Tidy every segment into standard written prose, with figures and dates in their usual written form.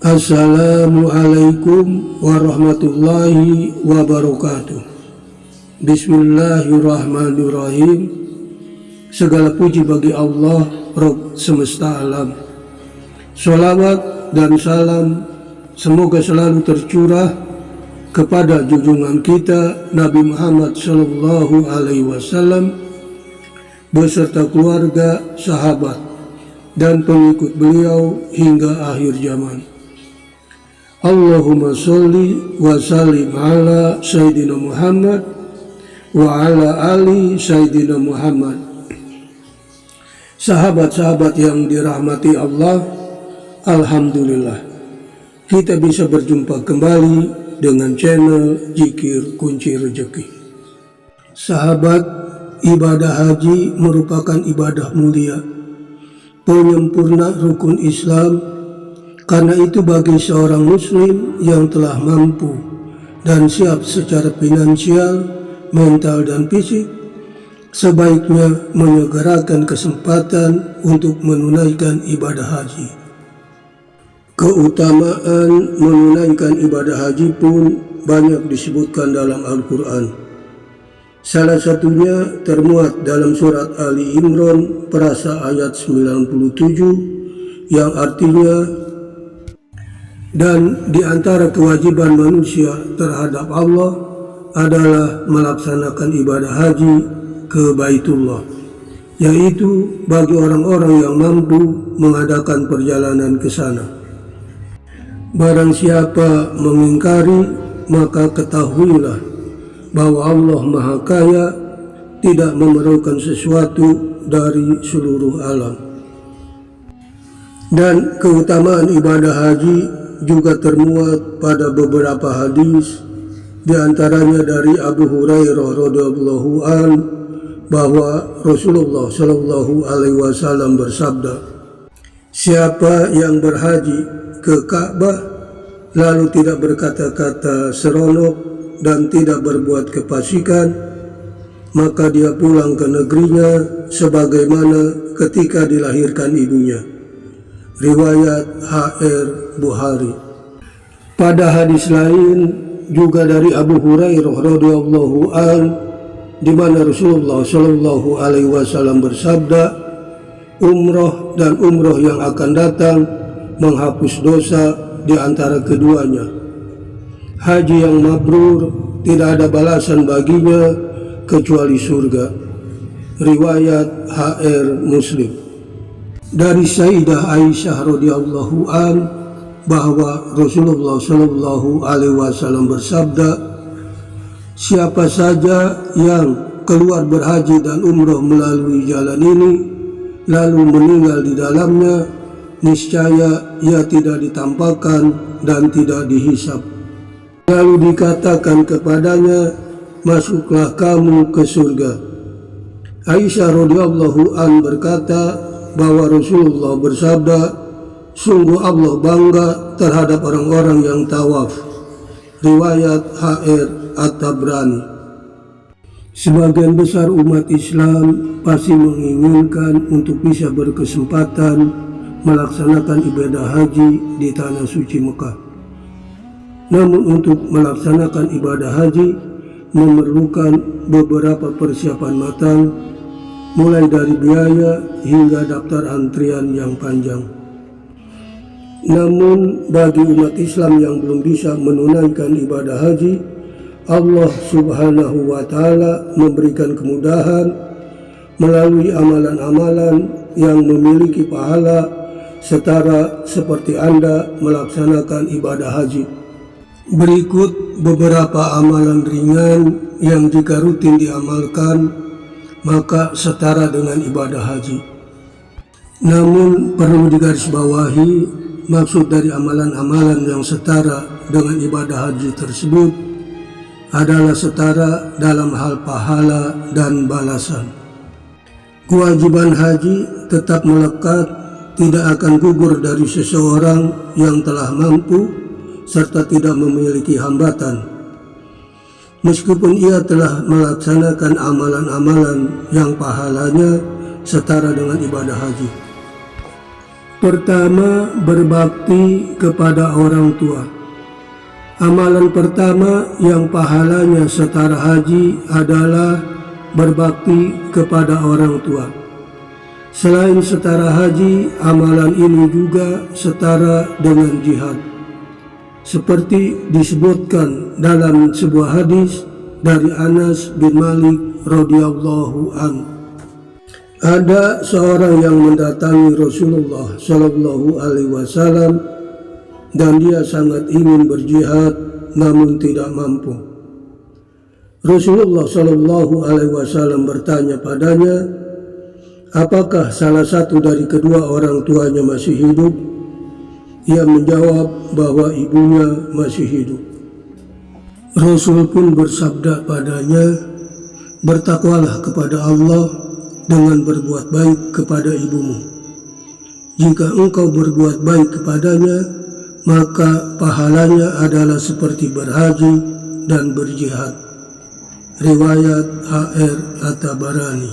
Assalamualaikum warahmatullahi wabarakatuh. Bismillahirrahmanirrahim. Segala puji bagi Allah, Rabb semesta alam. Sholawat dan salam semoga selalu tercurah kepada junjungan kita Nabi Muhammad Sallallahu Alaihi Wasallam beserta keluarga, sahabat, dan pengikut beliau hingga akhir zaman. Allahumma sholli wa sallim ala Sayyidina Muhammad wa ala ali Sayyidina Muhammad. Sahabat-sahabat yang dirahmati Allah, alhamdulillah kita bisa berjumpa kembali dengan channel Zikir Kunci Rezeki. Sahabat, ibadah haji merupakan ibadah mulia, penyempurna rukun Islam. Karena itu bagi seorang muslim yang telah mampu dan siap secara finansial, mental dan fisik, sebaiknya menyegerakan kesempatan untuk menunaikan ibadah haji. Keutamaan menunaikan ibadah haji pun banyak disebutkan dalam Al-Quran. Salah satunya termuat dalam surat Ali Imran perasa ayat 97 yang artinya, dan di antara kewajiban manusia terhadap Allah adalah melaksanakan ibadah haji ke Baitullah, yaitu bagi orang-orang yang mampu mengadakan perjalanan ke sana. Barang siapa mengingkari, maka ketahuilah bahwa Allah Maha Kaya, tidak memerlukan sesuatu dari seluruh alam. Dan keutamaan ibadah haji juga termuat pada beberapa hadis, di antaranya dari Abu Hurairah radhiyallahu an bahwa Rasulullah Shallallahu Alaihi Wasallam bersabda, siapa yang berhaji ke Ka'bah lalu tidak berkata-kata seronok dan tidak berbuat kefasikan, maka dia pulang ke negerinya sebagaimana ketika dilahirkan ibunya. Riwayat H.R. Bukhari. Pada hadis lain juga dari Abu Hurairah radhiyallahu an, di mana Rasulullah Shallallahu Alaihi Wasallam bersabda, umroh dan umroh yang akan datang menghapus dosa di antara keduanya. Haji yang mabrur tidak ada balasan baginya kecuali surga. Riwayat H.R. Muslim. Dari Sayyidah Aisyah radhiyallahu an bahwa Rasulullah Shallallahu Alaihi Wasallam bersabda, siapa saja yang keluar berhaji dan umroh melalui jalan ini lalu meninggal di dalamnya, niscaya ia tidak ditampakkan dan tidak dihisab. Lalu dikatakan kepadanya, masuklah kamu ke surga. Aisyah radhiyallahu an berkata bahwa Rasulullah bersabda, sungguh Allah bangga terhadap orang-orang yang tawaf. Riwayat H.R. At-Tabrani. Sebagian besar umat Islam pasti menginginkan untuk bisa berkesempatan melaksanakan ibadah haji di tanah suci Mekah. Namun untuk melaksanakan ibadah haji memerlukan beberapa persiapan matang, mulai dari biaya hingga daftar antrian yang panjang. Namun bagi umat Islam yang belum bisa menunaikan ibadah haji, Allah Subhanahu wa Ta'ala memberikan kemudahan melalui amalan-amalan yang memiliki pahala setara seperti Anda melaksanakan ibadah haji. Berikut beberapa amalan ringan yang jika rutin diamalkan maka setara dengan ibadah haji. Namun perlu digarisbawahi, maksud dari amalan-amalan yang setara dengan ibadah haji tersebut adalah setara dalam hal pahala dan balasan. Kewajiban haji tetap melekat, tidak akan gugur dari seseorang yang telah mampu serta tidak memiliki hambatan. Meskipun ia telah melaksanakan amalan-amalan yang pahalanya setara dengan ibadah haji. Pertama, berbakti kepada orang tua. Amalan pertama yang pahalanya setara haji adalah berbakti kepada orang tua. Selain setara haji, amalan ini juga setara dengan jihad. Seperti disebutkan dalam sebuah hadis dari Anas bin Malik radhiyallahu anhu. Ada seorang yang mendatangi Rasulullah Shallallahu Alaihi Wasallam dan dia sangat ingin berjihad namun tidak mampu. Rasulullah Shallallahu Alaihi Wasallam bertanya padanya, apakah salah satu dari kedua orang tuanya masih hidup? Ia menjawab bahwa ibunya masih hidup. Rasul pun bersabda padanya, bertakwalah kepada Allah dengan berbuat baik kepada ibumu. Jika engkau berbuat baik kepadanya, maka pahalanya adalah seperti berhaji dan berjihad. Riwayat HR At-Tabarani.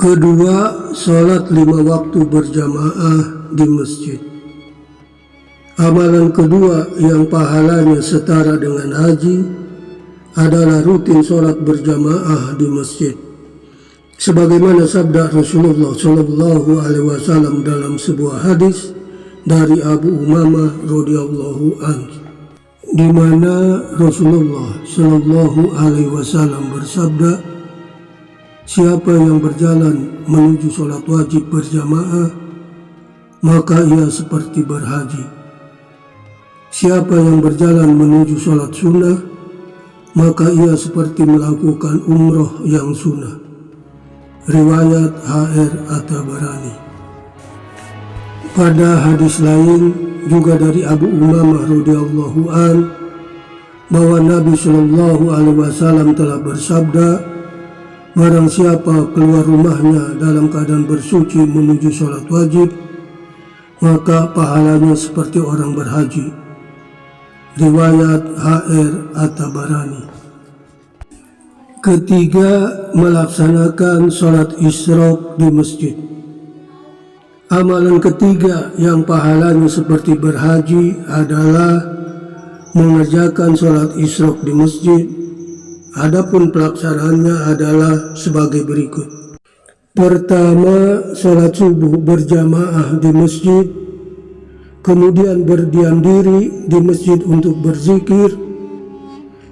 Kedua, sholat 5 waktu berjamaah di masjid. Amalan kedua yang pahalanya setara dengan haji adalah rutin sholat berjamaah di masjid. Sebagaimana sabda Rasulullah Shallallahu Alaihi Wasallam dalam sebuah hadis dari Abu Umamah radhiyallahu anhu, di mana Rasulullah Shallallahu Alaihi Wasallam bersabda, siapa yang berjalan menuju sholat wajib berjamaah, maka ia seperti berhaji. Siapa yang berjalan menuju sholat sunnah, maka ia seperti melakukan umroh yang sunnah. Riwayat HR At-Tabarani. Pada hadis lain juga dari Abu Umamah radhiyallahu an bahwa Nabi Shallallahu Alaihi Wasallam telah bersabda, barang siapa keluar rumahnya dalam keadaan bersuci menuju sholat wajib, maka pahalanya seperti orang berhaji. Riwayat HR At-Tabarani. Ketiga, melaksanakan sholat isyraq di masjid. Amalan ketiga yang pahalanya seperti berhaji adalah mengerjakan sholat isyraq di masjid. Adapun pelaksanaannya adalah sebagai berikut. Pertama, sholat subuh berjamaah di masjid. Kemudian berdiam diri di masjid untuk berzikir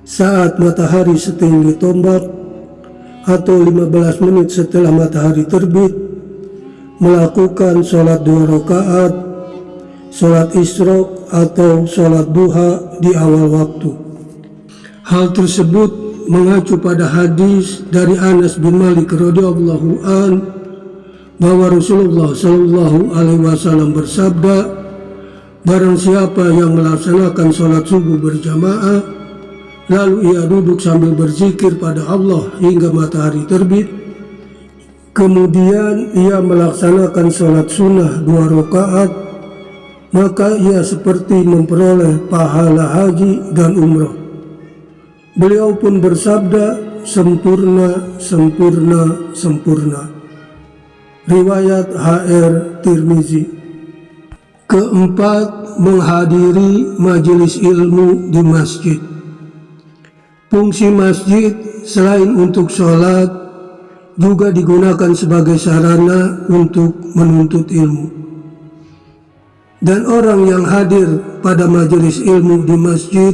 saat matahari setinggi tombak atau 15 menit setelah matahari terbit, melakukan sholat 2 rakaat, sholat isyraq atau sholat duha di awal waktu. Hal tersebut mengacu pada hadis dari Anas bin Malik radhiyallahu an bahwa Rasulullah Shallallahu Alaihi Wasallam bersabda, barang siapa yang melaksanakan sholat subuh berjamaah lalu ia duduk sambil berzikir pada Allah hingga matahari terbit, kemudian ia melaksanakan sholat sunnah 2 rakaat, maka ia seperti memperoleh pahala haji dan umrah. Beliau pun bersabda, sempurna, sempurna, sempurna. Riwayat HR Tirmizi. Keempat, menghadiri majelis ilmu di masjid. Fungsi masjid selain untuk sholat juga digunakan sebagai sarana untuk menuntut ilmu. Dan orang yang hadir pada majelis ilmu di masjid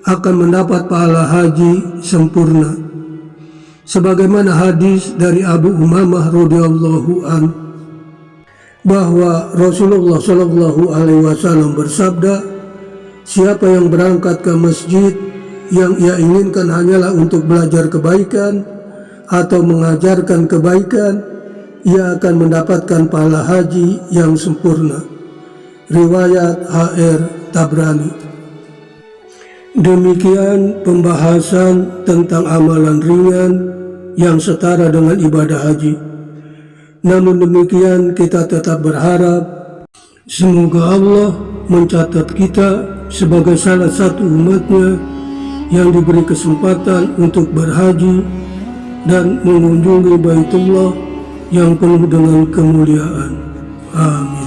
akan mendapat pahala haji sempurna. Sebagaimana hadis dari Abu Umamah radhiyallahu an bahwa Rasulullah Shallallahu Alaihi Wasallam bersabda, siapa yang berangkat ke masjid yang ia inginkan hanyalah untuk belajar kebaikan atau mengajarkan kebaikan, ia akan mendapatkan pahala haji yang sempurna. Riwayat HR Tabrani. Demikian pembahasan tentang amalan ringan yang setara dengan ibadah haji. Namun demikian kita tetap berharap semoga Allah mencatat kita sebagai salah satu umatnya yang diberi kesempatan untuk berhaji dan mengunjungi Baitullah yang penuh dengan kemuliaan. Amin.